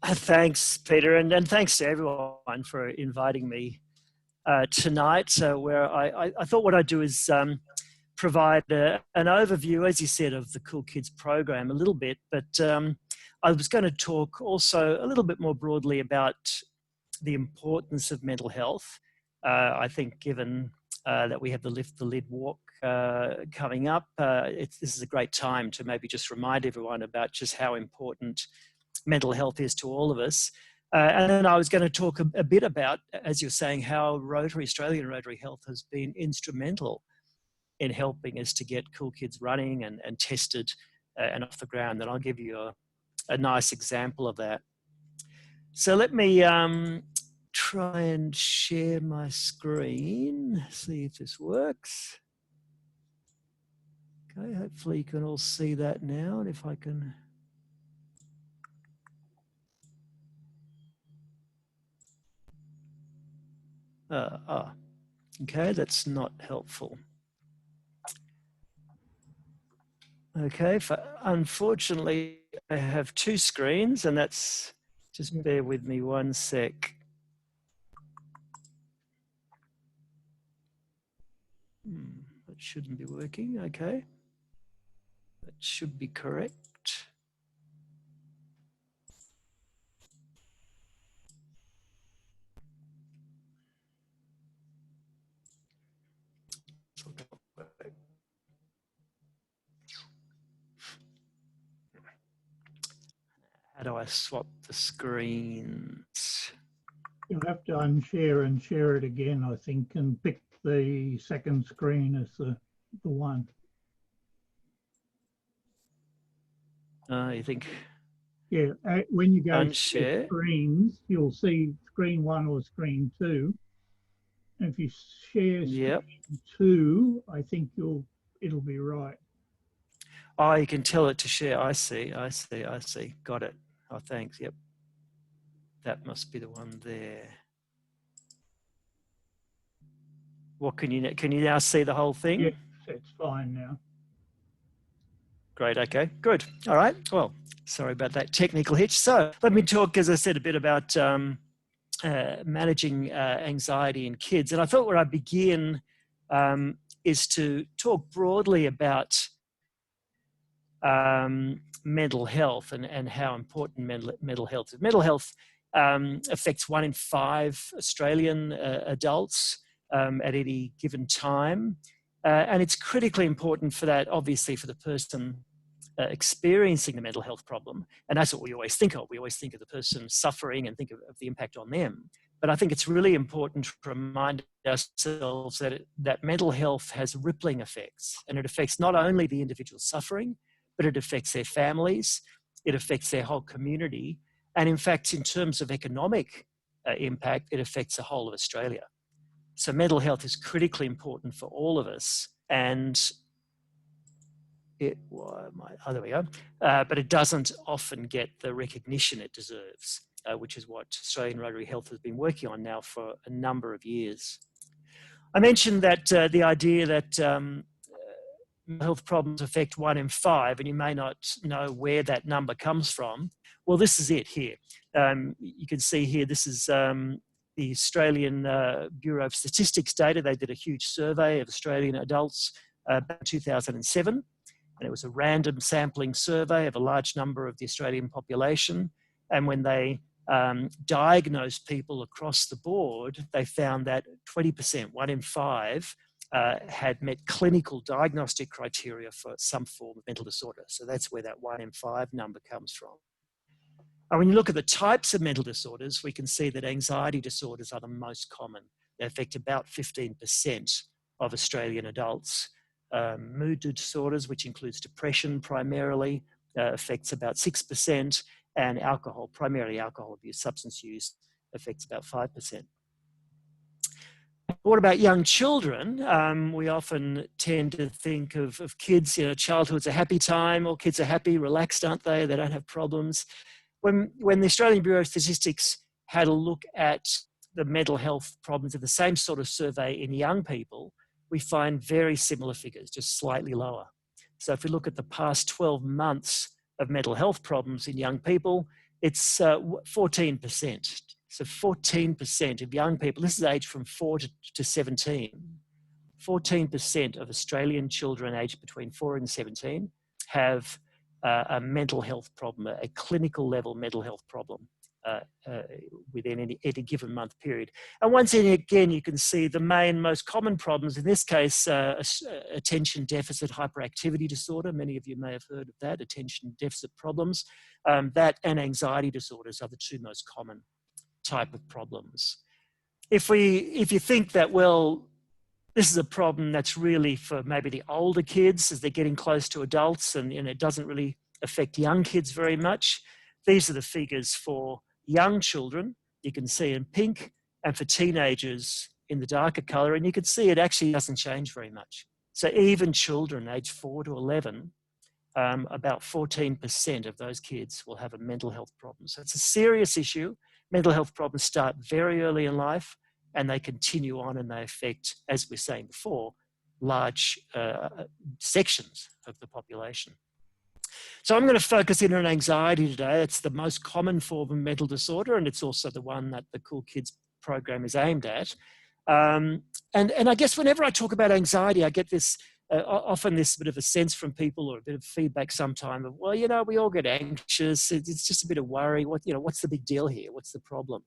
Thanks, Peter, and thanks to everyone for inviting me tonight. Where I thought what I'd do is provide an overview, as you said, of the Cool Kids program a little bit, but I was going to talk also a little bit more broadly about the importance of mental health. I think given that we have the Lift the Lid walk coming up, this is a great time to maybe just remind everyone about just how important mental health is to all of us. And then I was going to talk a bit about, as you're saying, how Rotary, Australian Rotary Health has been instrumental in helping us to get Cool Kids running and tested and off the ground. And I'll give you a nice example of that. So let me try and share my screen, see if this works. Okay, hopefully you can all see that now. And if I can... okay, that's not helpful. Okay, unfortunately, I have two screens, and that's, just bear with me one sec. That shouldn't be working, okay. That should be correct. How do I swap the screens? You'll have to unshare and share it again, I think, and pick the second screen as the one. You think? Yeah, when you go unshare to screens, you'll see screen 1 or screen 2. And if you share screen 2, I think it'll be right. Oh, you can tell it to share. I see. Got it. Oh, thanks. Yep. That must be the one there. What can you now see the whole thing? Yes, it's fine now. Great. Okay, good. All right. Well, sorry about that technical hitch. So let me talk, as I said, a bit about managing anxiety in kids. And I thought where I begin is to talk broadly about mental health and how important mental health is. Mental health affects 1 in 5 Australian adults at any given time. And it's critically important for that, obviously, for the person experiencing the mental health problem. And that's what we always think of. We always think of the person suffering and think of the impact on them. But I think it's really important to remind ourselves that mental health has rippling effects. And it affects not only the individual suffering, but it affects their families, it affects their whole community. And in fact, in terms of economic impact, it affects the whole of Australia. So mental health is critically important for all of us. And there we go. But it doesn't often get the recognition it deserves, which is what Australian Rotary Health has been working on now for a number of years. I mentioned that the idea that health problems affect 1 in 5, and you may not know where that number comes from. Well, this is it here. You can see here, this is the Australian Bureau of Statistics data. They did a huge survey of Australian adults back in 2007. And it was a random sampling survey of a large number of the Australian population. And when they diagnosed people across the board, they found that 20%, 1 in 5, had met clinical diagnostic criteria for some form of mental disorder. So that's where that 1 in 5 number comes from. And when you look at the types of mental disorders, we can see that anxiety disorders are the most common. They affect about 15% of Australian adults. Mood disorders, which includes depression primarily, affects about 6%, and alcohol, primarily alcohol abuse, substance use, affects about 5%. What about young children? We often tend to think of kids, childhood's a happy time, all kids are happy, relaxed, aren't they? They don't have problems. When the Australian Bureau of Statistics had a look at the mental health problems of the same sort of survey in young people, we find very similar figures, just slightly lower. So if we look at the past 12 months of mental health problems in young people, it's 14%. So 14% of young people, this is aged from 4 to 17, 14% of Australian children aged between 4 and 17 have a mental health problem, a clinical level mental health problem within any given month period. And once again, you can see the main, most common problems, in this case, attention deficit hyperactivity disorder. Many of you may have heard of that, attention deficit problems. That and anxiety disorders are the two most common type of problems. If you think that, well, this is a problem that's really for maybe the older kids as they're getting close to adults, and it doesn't really affect young kids very much. These are the figures for young children, you can see in pink, and for teenagers in the darker colour, and you can see it actually doesn't change very much. So even children aged 4 to 11, about 14% of those kids will have a mental health problem. So it's a serious issue. Mental health problems start very early in life, and they continue on, and they affect, as we were saying before, large sections of the population. So I'm going to focus in on anxiety today. It's the most common form of mental disorder, and it's also the one that the Cool Kids program is aimed at. And I guess whenever I talk about anxiety, I get this often this bit of a sense from people, or a bit of feedback sometime of, well, we all get anxious. It's just a bit of worry. What's the big deal here? What's the problem?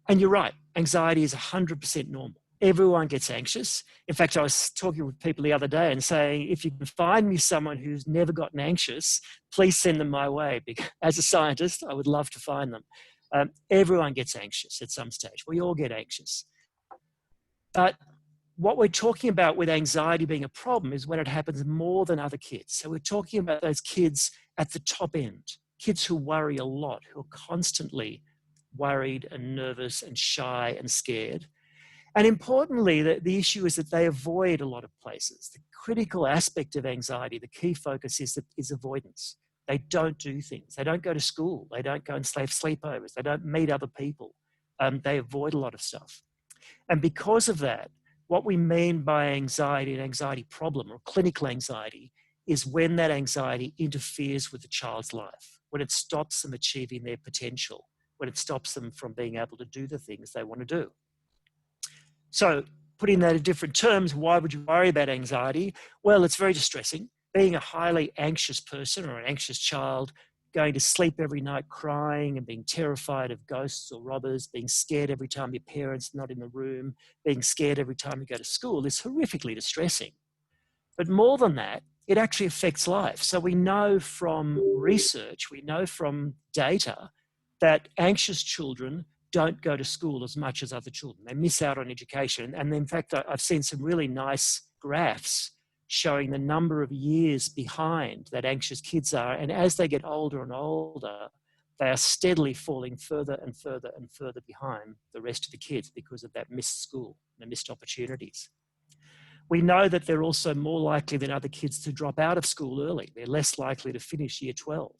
And you're right, anxiety is 100% normal. Everyone gets anxious. In fact, I was talking with people the other day and saying, if you can find me someone who's never gotten anxious, please send them my way. Because as a scientist, I would love to find them. Everyone gets anxious at some stage. We all get anxious. But what we're talking about with anxiety being a problem is when it happens more than other kids. So we're talking about those kids at the top end, kids who worry a lot, who are constantly worried and nervous and shy and scared. And importantly, the issue is that they avoid a lot of places. The critical aspect of anxiety, the key focus is avoidance. They don't do things. They don't go to school. They don't go and have sleepovers. They don't meet other people. They avoid a lot of stuff. And because of that, what we mean by anxiety, an anxiety problem or clinical anxiety, is when that anxiety interferes with the child's life, when it stops them achieving their potential, when it stops them from being able to do the things they want to do. So putting that in different terms, why would you worry about anxiety? Well, it's very distressing. Being a highly anxious person or an anxious child, going to sleep every night crying and being terrified of ghosts or robbers, being scared every time your parents are not in the room, being scared every time you go to school is horrifically distressing. But more than that, it actually affects life. So we know from research, we know from data that anxious children don't go to school as much as other children. They miss out on education. And in fact, I've seen some really nice graphs showing the number of years behind that anxious kids are. And as they get older and older, they are steadily falling further and further and further behind the rest of the kids because of that missed school, the missed opportunities. We know that they're also more likely than other kids to drop out of school early. They're less likely to finish year 12.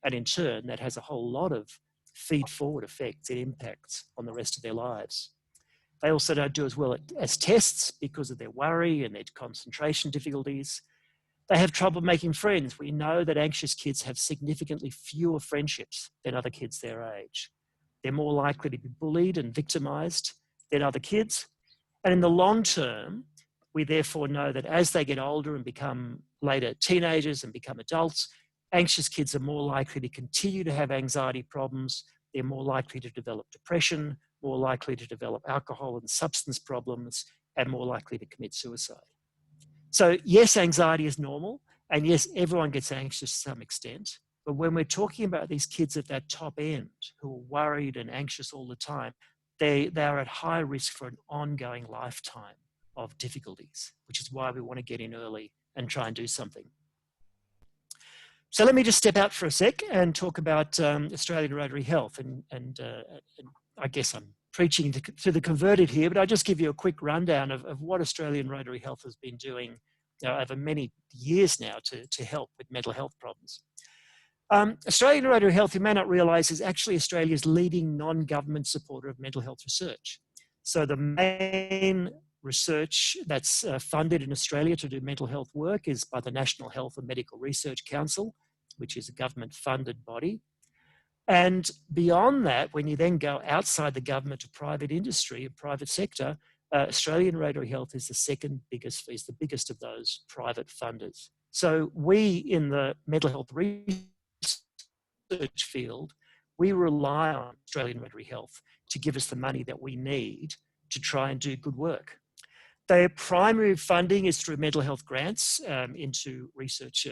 And in turn, that has a whole lot of feed-forward effects and impacts on the rest of their lives. They also don't do as well as tests because of their worry and their concentration difficulties. They have trouble making friends. We know that anxious kids have significantly fewer friendships than other kids their age. They're more likely to be bullied and victimized than other kids. And in the long term, we therefore know that as they get older and become later teenagers and become adults, anxious kids are more likely to continue to have anxiety problems. They're more likely to develop depression, more likely to develop alcohol and substance problems, and more likely to commit suicide. So yes, anxiety is normal, and yes, everyone gets anxious to some extent. But when we're talking about these kids at that top end who are worried and anxious all the time, they are at high risk for an ongoing lifetime of difficulties, which is why we want to get in early and try and do something. So let me just step out for a sec and talk about Australian Rotary Health. And I guess I'm preaching to the converted here, but I'll just give you a quick rundown of what Australian Rotary Health has been doing over many years now to help with mental health problems. Australian Rotary Health, you may not realise, is actually Australia's leading non-government supporter of mental health research. So the main research that's funded in Australia to do mental health work is by the National Health and Medical Research Council, which is a government-funded body. And beyond that, when you then go outside the government to private industry, private sector, Australian Rotary Health is the second biggest, is the biggest of those private funders. So we in the mental health research field, we rely on Australian Rotary Health to give us the money that we need to try and do good work. Their primary funding is through mental health grants into research,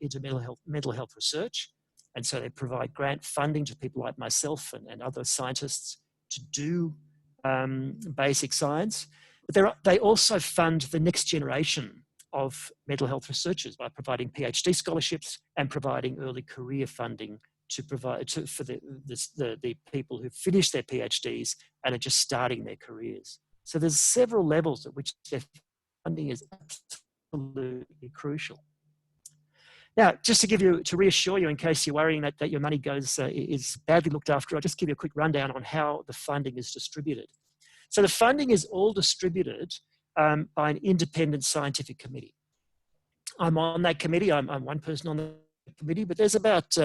into mental health research. And so they provide grant funding to people like myself and other scientists to do basic science. But they also fund the next generation of mental health researchers by providing PhD scholarships and providing early career funding to provide for the people who finish their PhDs and are just starting their careers. So there's several levels at which their funding is absolutely crucial. Now, just to reassure you in case you're worrying that your money is badly looked after, I'll just give you a quick rundown on how the funding is distributed. So the funding is all distributed by an independent scientific committee. I'm on that committee. I'm one person on the committee, but there's about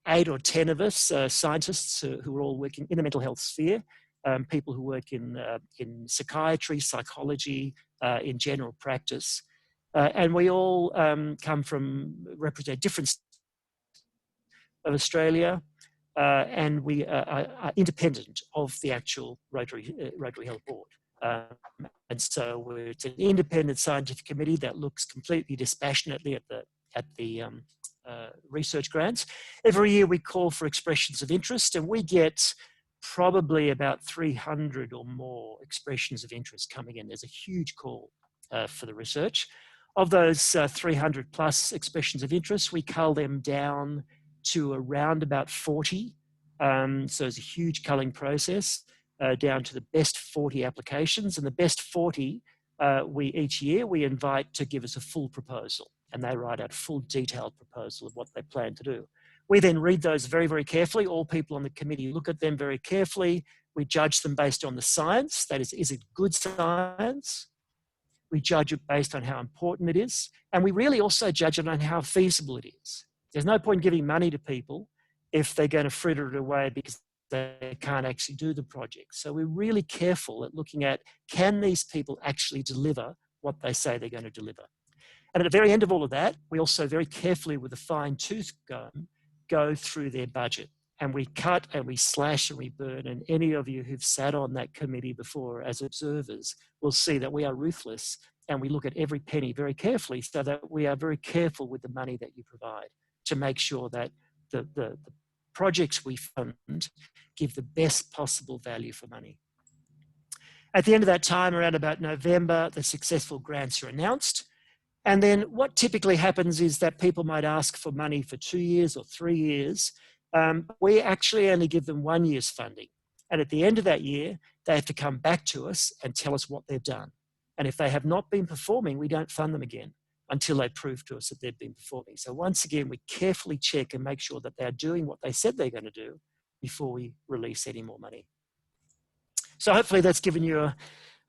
8 or 10 of us scientists who are all working in the mental health sphere, people who work in psychiatry, psychology, in general practice. And we all represent different states of Australia, and we are independent of the actual Rotary Health Board. And so it's an independent scientific committee that looks completely dispassionately at the research grants. Every year we call for expressions of interest, and we get probably about 300 or more expressions of interest coming in. There's a huge call for the research. Of those 300 plus expressions of interest, we cull them down to around about 40. So it's a huge culling process down to the best 40 applications, and the best 40 each year we invite to give us a full proposal, and they write out a full detailed proposal of what they plan to do. We then read those very, very carefully. All people on the committee look at them very carefully. We judge them based on the science. That is it good science? We judge it based on how important it is. And we really also judge it on how feasible it is. There's no point giving money to people if they're going to fritter it away because they can't actually do the project. So we're really careful at looking at, can these people actually deliver what they say they're going to deliver? And at the very end of all of that, we also very carefully with a fine tooth comb go through their budget. And we cut and we slash and we burn. And any of you who've sat on that committee before as observers will see that we are ruthless and we look at every penny very carefully so that we are very careful with the money that you provide to make sure that the projects we fund give the best possible value for money. At the end of that time, around about November, the successful grants are announced. And then what typically happens is that people might ask for money for 2 years or 3 years. We actually only give them 1 year's funding. And at the end of that year, they have to come back to us and tell us what they've done. And if they have not been performing, we don't fund them again until they prove to us that they've been performing. So once again, we carefully check and make sure that they're doing what they said they're going to do before we release any more money. So hopefully that's given you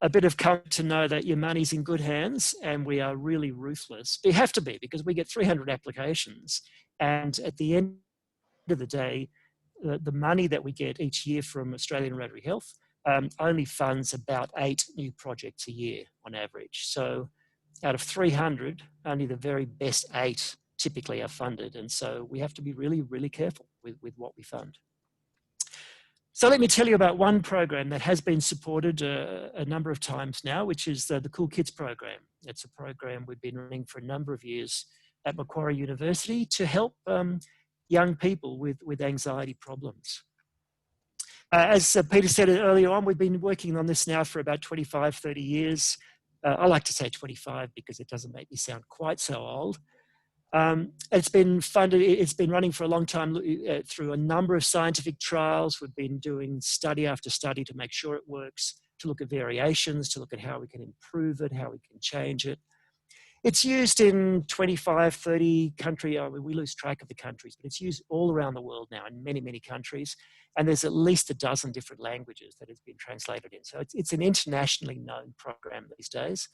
a bit of comfort to know that your money's in good hands and we are really ruthless. We have to be, because we get 300 applications, and at the end of the day, the money that we get each year from Australian Rotary Health only funds about 8 new projects a year on average. So out of 300, only the very best 8 typically are funded. And so we have to be really, really careful with what we fund. So let me tell you about one program that has been supported a number of times now, which is the Cool Kids program. It's a program we've been running for a number of years at Macquarie University to help young people with anxiety problems. As Peter said earlier on, we've been working on this now for about 25, 30 years. I like to say 25 because it doesn't make me sound quite so old. It's been funded, it's been running for a long time through a number of scientific trials. We've been doing study after study to make sure it works, to look at variations, to look at how we can improve it, how we can change it. It's used in 25, 30 countries. We lose track of the countries, but it's used all around the world now in many, many countries. And there's at least a dozen different languages that it's been translated in. So it's an internationally known program these days.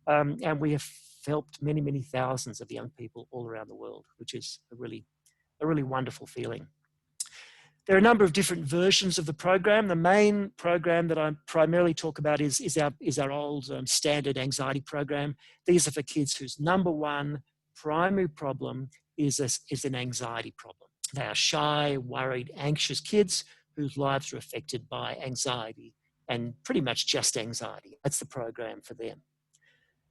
And we have helped many, many thousands of young people all around the world, which is a really wonderful feeling. There are a number of different versions of the program. The main program that I primarily talk about is our old standard anxiety program. These are for kids whose number one primary problem is an anxiety problem. They are shy, worried, anxious kids whose lives are affected by anxiety, and pretty much just anxiety. That's the program for them.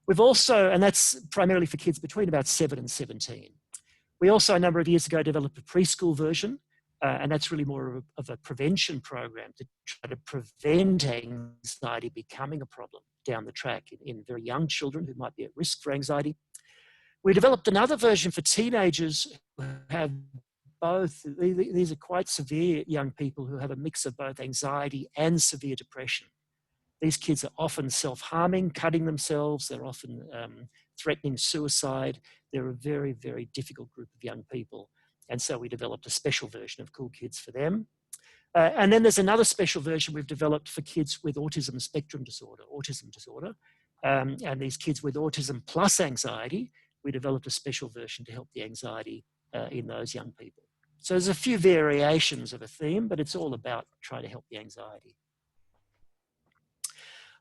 We've also, and that's primarily for kids between about 7 and 17. We also, a number of years ago, developed a preschool version, and that's really more of a prevention program to try to prevent anxiety becoming a problem down the track in very young children who might be at risk for anxiety. We developed another version for teenagers who have both. These are quite severe young people who have a mix of both anxiety and severe depression. These kids are often self-harming, cutting themselves. They're often threatening suicide. They're a very, very difficult group of young people. And so we developed a special version of Cool Kids for them. And then there's another special version we've developed for kids with autism spectrum disorder, and these kids with autism plus anxiety, we developed a special version to help the anxiety in those young people. So there's a few variations of a theme, but it's all about trying to help the anxiety.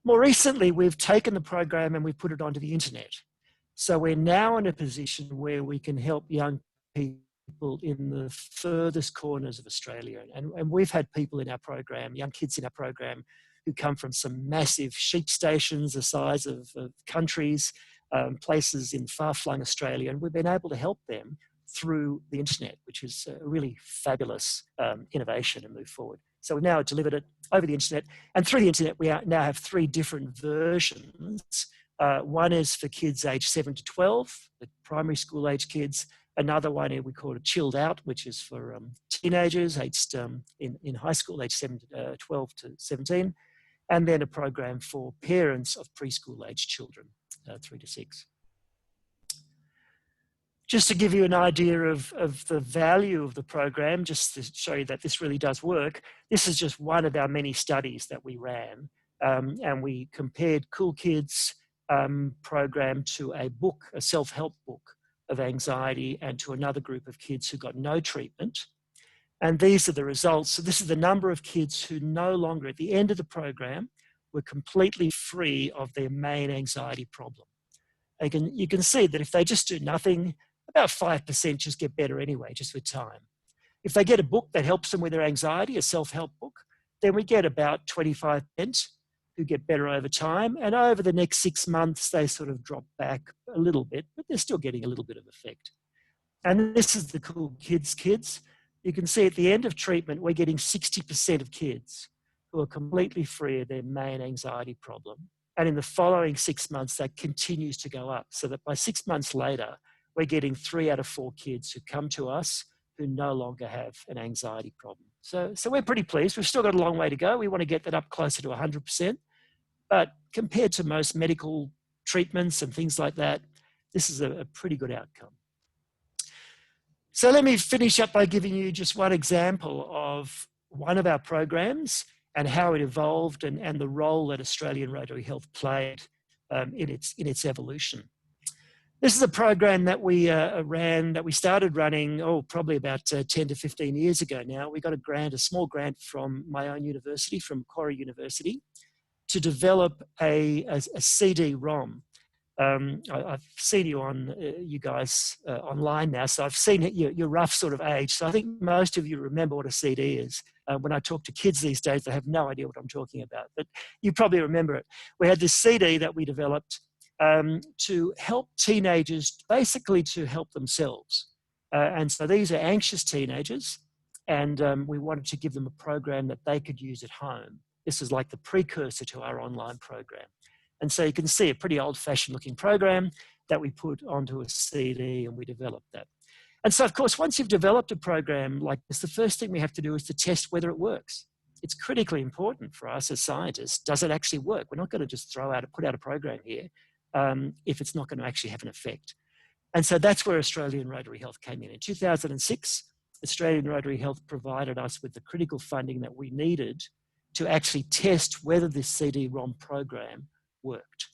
More recently, we've taken the program and we've put it onto the internet. So we're now in a position where we can help young people in the furthest corners of Australia. And we've had people in our program, young kids in our program, who come from some massive sheep stations the size of countries, places in far-flung Australia, and we've been able to help them through the internet, which is a really fabulous innovation and move forward. So we've now delivered it over the internet, and through the internet we now have 3 different versions. One is for kids aged 7 to 12, the primary school age kids. Another one we call it Chilled Out, which is for teenagers aged in high school, aged 12 to 17. And then a program for parents of preschool age children, 3 to 6. Just to give you an idea of the value of the program, just to show you that this really does work, this is just one of our many studies that we ran. And we compared Cool Kids program to a book, a self-help book of anxiety, and to another group of kids who got no treatment. And these are the results. So this is the number of kids who no longer, at the end of the program, were completely free of their main anxiety problem. You can see that if they just do nothing, about 5% just get better anyway, just with time. If they get a book that helps them with their anxiety, a self-help book, then we get about 25% who get better over time. And over the next 6 months, they sort of drop back a little bit, but they're still getting a little bit of effect. And this is the Cool Kids. You can see at the end of treatment, we're getting 60% of kids who are completely free of their main anxiety problem. And in the following 6 months, that continues to go up, so that by 6 months later, we're getting 3 out of 4 kids who come to us who no longer have an anxiety problem. So we're pretty pleased. We've still got a long way to go. We want to get that up closer to 100%. But compared to most medical treatments and things like that, this is a pretty good outcome. So let me finish up by giving you just one example of one of our programs and how it evolved and the role that Australian Rotary Health played in its evolution. This is a program that we started running, probably about 10 to 15 years ago now. We got a small grant from my own university, from Macquarie University, to develop a CD-ROM. I've seen you guys online now, so I've seen your rough sort of age. So I think most of you remember what a CD is. When I talk to kids these days, they have no idea what I'm talking about, but you probably remember it. We had this CD that we developed to help teenagers, basically to help themselves. And so these are anxious teenagers, and we wanted to give them a program that they could use at home. This is like the precursor to our online program. And so you can see a pretty old-fashioned looking program that we put onto a CD, and we developed that. And so, of course, once you've developed a program like this, the first thing we have to do is to test whether it works. It's critically important for us as scientists. Does it actually work? We're not going to just put out a program here if it's not going to actually have an effect. And so that's where Australian Rotary Health came in. In 2006, Australian Rotary Health provided us with the critical funding that we needed to actually test whether this CD-ROM program worked.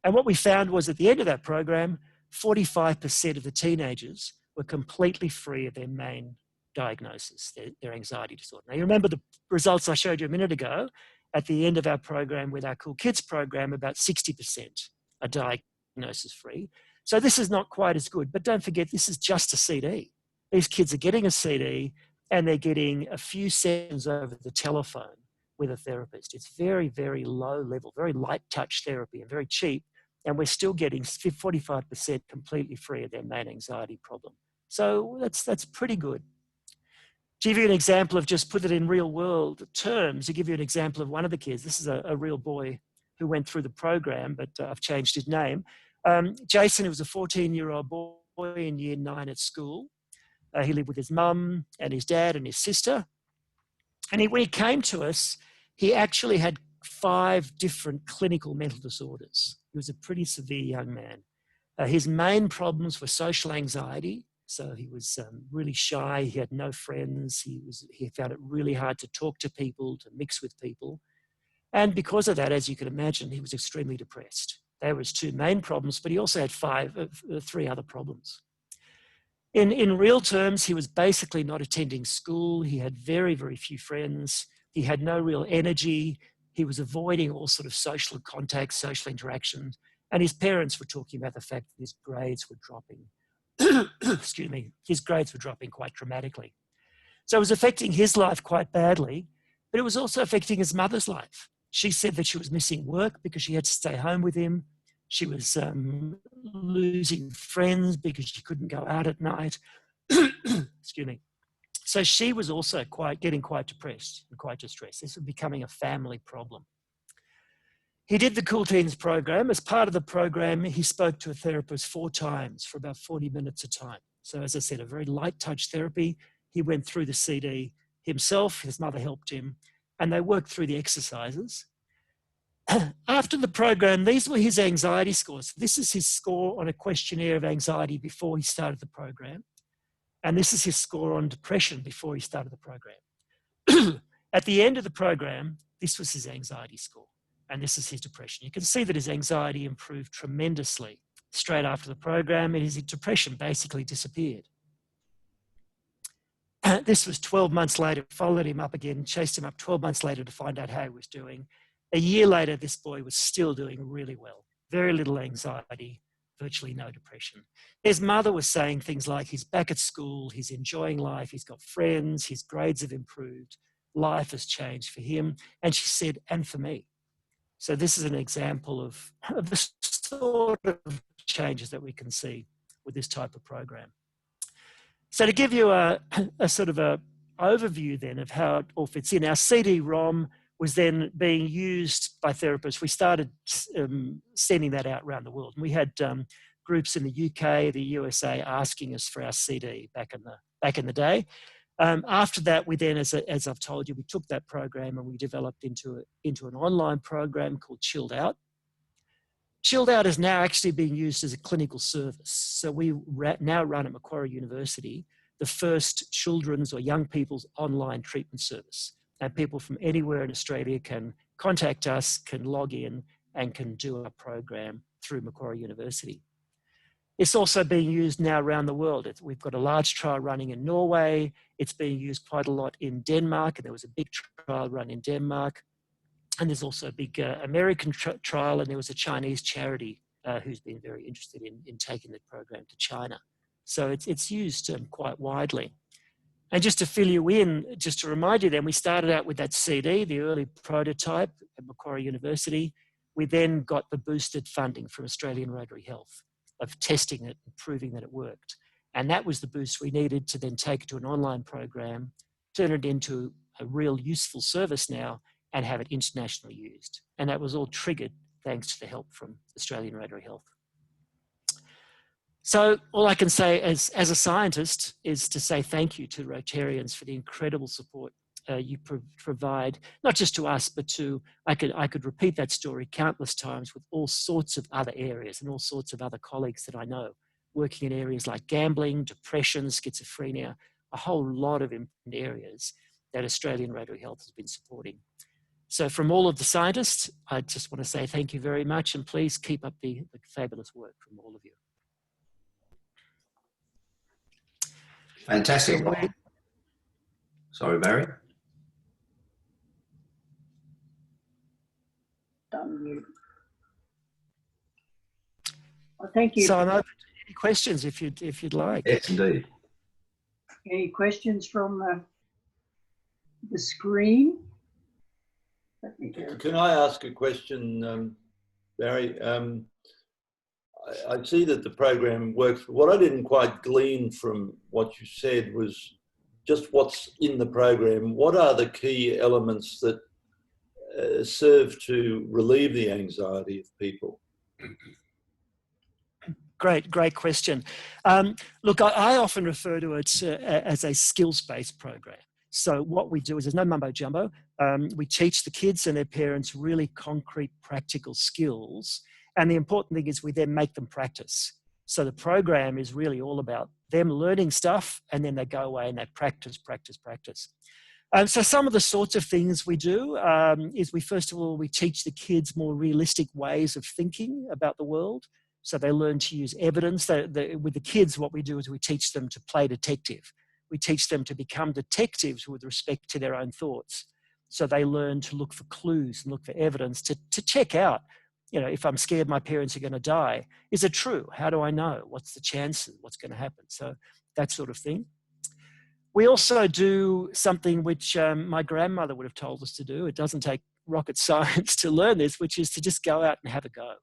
And what we found was at the end of that program, 45% of the teenagers were completely free of their main diagnosis, their anxiety disorder. Now, you remember the results I showed you a minute ago. At the end of our program, with our Cool Kids program, about 60% are diagnosis-free. So this is not quite as good, but don't forget, this is just a CD. These kids are getting a CD and they're getting a few sessions over the telephone with a therapist. It's very, very low level, very light touch therapy and very cheap. And we're still getting 45% completely free of their main anxiety problem. So that's pretty good. To give you an example of just put it in real world terms, to give you an example of one of the kids, this is a real boy who went through the program, but I've changed his name. Jason, who was a 14-year-old boy in year 9 at school. He lived with his mum and his dad and his sister. And when he came to us, he actually had 5 different clinical mental disorders. He was a pretty severe young man. His main problems were social anxiety. So he was really shy. He had no friends. He found it really hard to talk to people, to mix with people. And because of that, as you can imagine, he was extremely depressed. They were his 2 main problems, but he also had 3 other problems. In real terms, he was basically not attending school. He had very, very few friends. He had no real energy. He was avoiding all sort of social contact, social interaction. And his parents were talking about the fact that his grades were dropping. Excuse me, his grades were dropping quite dramatically. So it was affecting his life quite badly, but it was also affecting his mother's life. She said that she was missing work because she had to stay home with him. She was losing friends because she couldn't go out at night. Excuse me. So she was also getting quite depressed and quite distressed. This was becoming a family problem. He did the Cool Teens program. As part of the program, he spoke to a therapist 4 times for about 40 minutes a time. So as I said, a very light touch therapy. He went through the CD himself, his mother helped him, and they worked through the exercises. After the program, these were his anxiety scores. This is his score on a questionnaire of anxiety before he started the program. And this is his score on depression before he started the program. At the end of the program, this was his anxiety score. And this is his depression. You can see that his anxiety improved tremendously straight after the program, and his depression basically disappeared. This was 12 months later, followed him up again, chased him up 12 months later to find out how he was doing. A year later, this boy was still doing really well. Very little anxiety, virtually no depression. His mother was saying things like he's back at school, he's enjoying life, he's got friends, his grades have improved, life has changed for him. And she said, and for me. So this is an example of the sort of changes that we can see with this type of program. So to give you a sort of a overview then of how it all fits in, our CD-ROM was then being used by therapists. We started sending that out around the world. And we had groups in the UK, the USA asking us for our CD back in the day. After that, we then, as I've told you, we took that program and we developed into an online program called Chilled Out. Chilled Out is now actually being used as a clinical service. So we now run at Macquarie University the first children's or young people's online treatment service. And people from anywhere in Australia can contact us, can log in, and can do our program through Macquarie University. It's also being used now around the world. We've got a large trial running in Norway. It's being used quite a lot in Denmark, and there was a big trial run in Denmark. And there's also a big American trial, and there was a Chinese charity who's been very interested in taking the program to China. So it's used quite widely. And just to fill you in, just to remind you then, we started out with that CD, the early prototype at Macquarie University. We then got the boosted funding from Australian Rotary Health of testing it and proving that it worked. And that was the boost we needed to then take it to an online program, turn it into a real useful service now, and have it internationally used. And that was all triggered thanks to the help from Australian Rotary Health. So all I can say as a scientist is to say thank you to Rotarians for the incredible support you provide, not just to us, but to, I could repeat that story countless times with all sorts of other areas and all sorts of other colleagues that I know, working in areas like gambling, depression, schizophrenia, a whole lot of important areas that Australian Rotary Health has been supporting. So from all of the scientists, I just want to say thank you very much, and please keep up the fabulous work from all of you. Fantastic. Sorry, Barry. Unmute. Well, thank you. So I'm open to any questions if you'd like. Yes, indeed. Any questions from the screen? Let me go. Can I ask a question, Barry? I see that the program works. What I didn't quite glean from what you said was just what's in the program. What are the key elements that serve to relieve the anxiety of people? Great question. Look, I often refer to it as a skills-based program. So what we do is there's no mumbo jumbo. We teach the kids and their parents really concrete, practical skills. And the important thing is we then make them practice. So the program is really all about them learning stuff, and then they go away and they practice. So some of the sorts of things we do is first of all, we teach the kids more realistic ways of thinking about the world. So they learn to use evidence. With the kids, what we do is we teach them to play detective. We teach them to become detectives with respect to their own thoughts. So they learn to look for clues and look for evidence to check out, if I'm scared my parents are going to die, is it true? How do I know? What's the chances? What's going to happen? So that sort of thing. We also do something which my grandmother would have told us to do. It doesn't take rocket science to learn this, which is to just go out and have a go.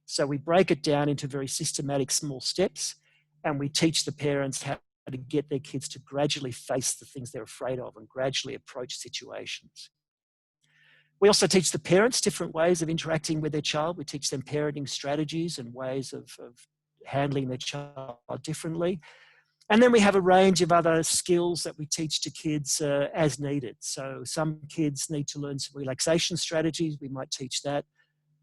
So we break it down into very systematic small steps, and we teach the parents how to get their kids to gradually face the things they're afraid of and gradually approach situations. We also teach the parents different ways of interacting with their child. We teach them parenting strategies and ways of handling their child differently. And then we have a range of other skills that we teach to kids as needed. So some kids need to learn some relaxation strategies. We might teach that.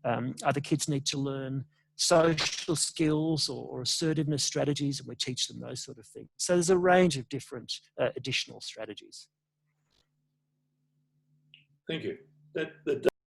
Other kids need to learn social skills or assertiveness strategies, and we teach them those sort of things. So there's a range of different additional strategies. Thank you. That